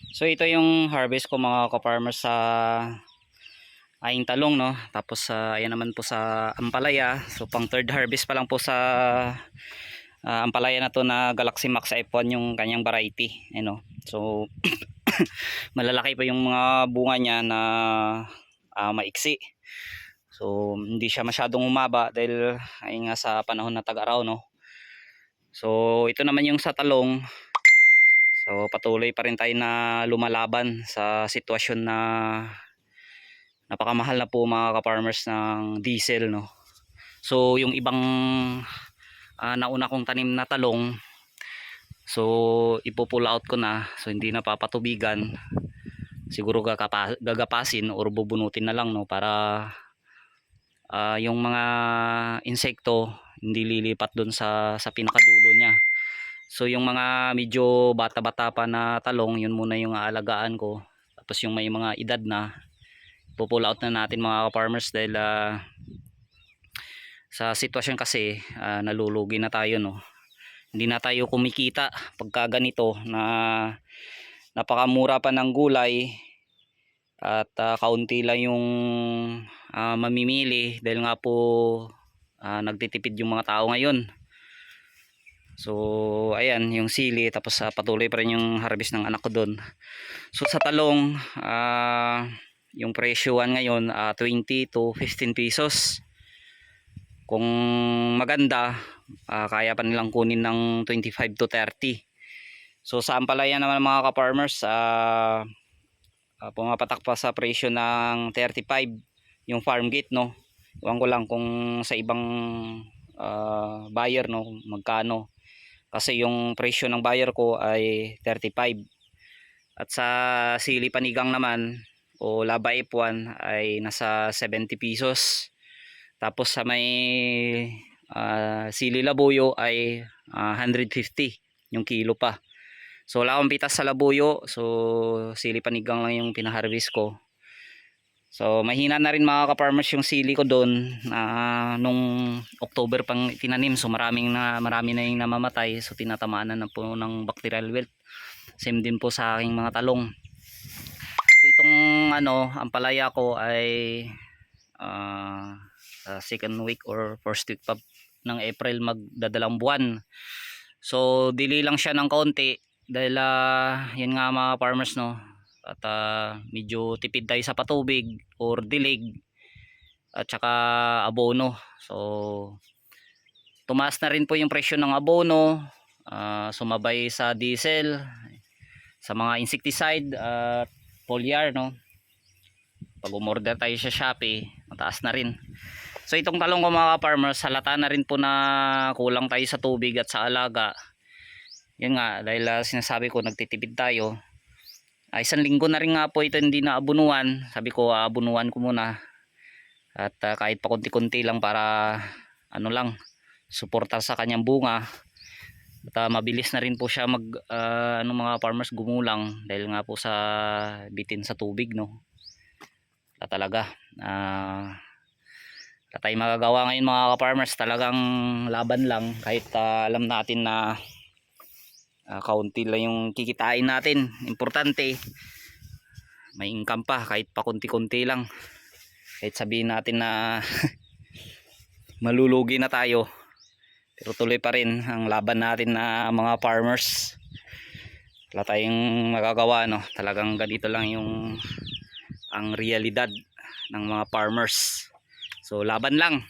So ito yung harvest ko mga ka-farmers sa aing talong, no. Tapos ayan naman po sa ampalaya. So pang third harvest pa lang po sa ampalaya na to na Galaxy Max F1 yung kanyang variety, ano. So malalaki pa yung mga bunga niya na maiksi. So hindi siya masyadong umaba dahil ay nga sa panahon na tag-araw, no. So ito naman yung sa talong. So patuloy pa rin tayo na lumalaban sa sitwasyon na napakamahal na po mga ka-farmers ng diesel, no. So yung ibang nauna kong tanim na talong, so ipo-pull out ko na, so hindi na papatubigan. Siguro gagapasin or bubunutin na lang, no, para yung mga insekto hindi lilipat doon sa pinakadulo niya. So yung mga medyo bata-bata pa na talong, yun muna yung aalagaan ko. Tapos yung may mga edad na, pull out na natin mga farmers dahil sa sitwasyon kasi nalulugi na tayo, no. Hindi na tayo kumikita pagka ganito na napakamura pa ng gulay at kaunti lang yung mamimili dahil nga po nagtitipid yung mga tao ngayon. So ayan yung sili, tapos patuloy pa rin yung harvest ng anak ko doon. So sa talong yung presyuan ngayon 20 to 15 pesos. Kung maganda kaya pa nilang kunin ng 25 to 30. So sa ampalaya naman mga ka-farmers pumapatak pa sa presyo ng 35 yung farm gate, no. Iwan ko lang kung sa ibang buyer, no, magkano. Kasi yung presyo ng buyer ko ay 35. At sa sili panigang naman o laba F1 ay nasa 70 pesos. Tapos sa may sili labuyo ay 150 yung kilo pa. So wala akong pitas sa labuyo, so sili panigang lang yung pinaharvest ko. So mahina na rin mga ka-farmers yung sili ko doon nung October pang tinanim. So marami na yung namamatay. So tinatamaan na po ng bacterial wilt. Same din po sa aking mga talong. So itong ampalaya ko ay second week or first week pa ng April magdadalang buwan. So dili lang siya ng kaunti dahil yun nga mga farmers, no. At medyo tipid tayo sa patubig or dilig at saka abono. So tumaas na rin po yung presyo ng abono, sumabay sa diesel, sa mga insecticide at foliar, no. Pag umorder tayo sa Shopee, mataas na rin. So itong talong ko mga farmers, halata na rin po na kulang tayo sa tubig at sa alaga. Yan nga, dahil sinasabi ko nagtitipid tayo. Isang linggo na rin nga po ito hindi na abunuan. Sabi ko abunuan ko muna. At kahit pa konti-konti lang para lang, suporta sa kanyang bunga. At mabilis na rin po siya mga farmers gumulang dahil nga po sa bitin sa tubig, no. Talaga tayo magagawa ngayon mga ka-farmers, talagang laban lang kahit alam natin na kaunti lang yung kikitain natin. Importante may income pa kahit pa kunti-kunti lang, kahit sabihin natin na malulugi na tayo, pero tuloy pa rin ang laban natin na mga farmers. Wala tayong magagawa, no. Talagang ganito lang yung ang realidad ng mga farmers. So laban lang.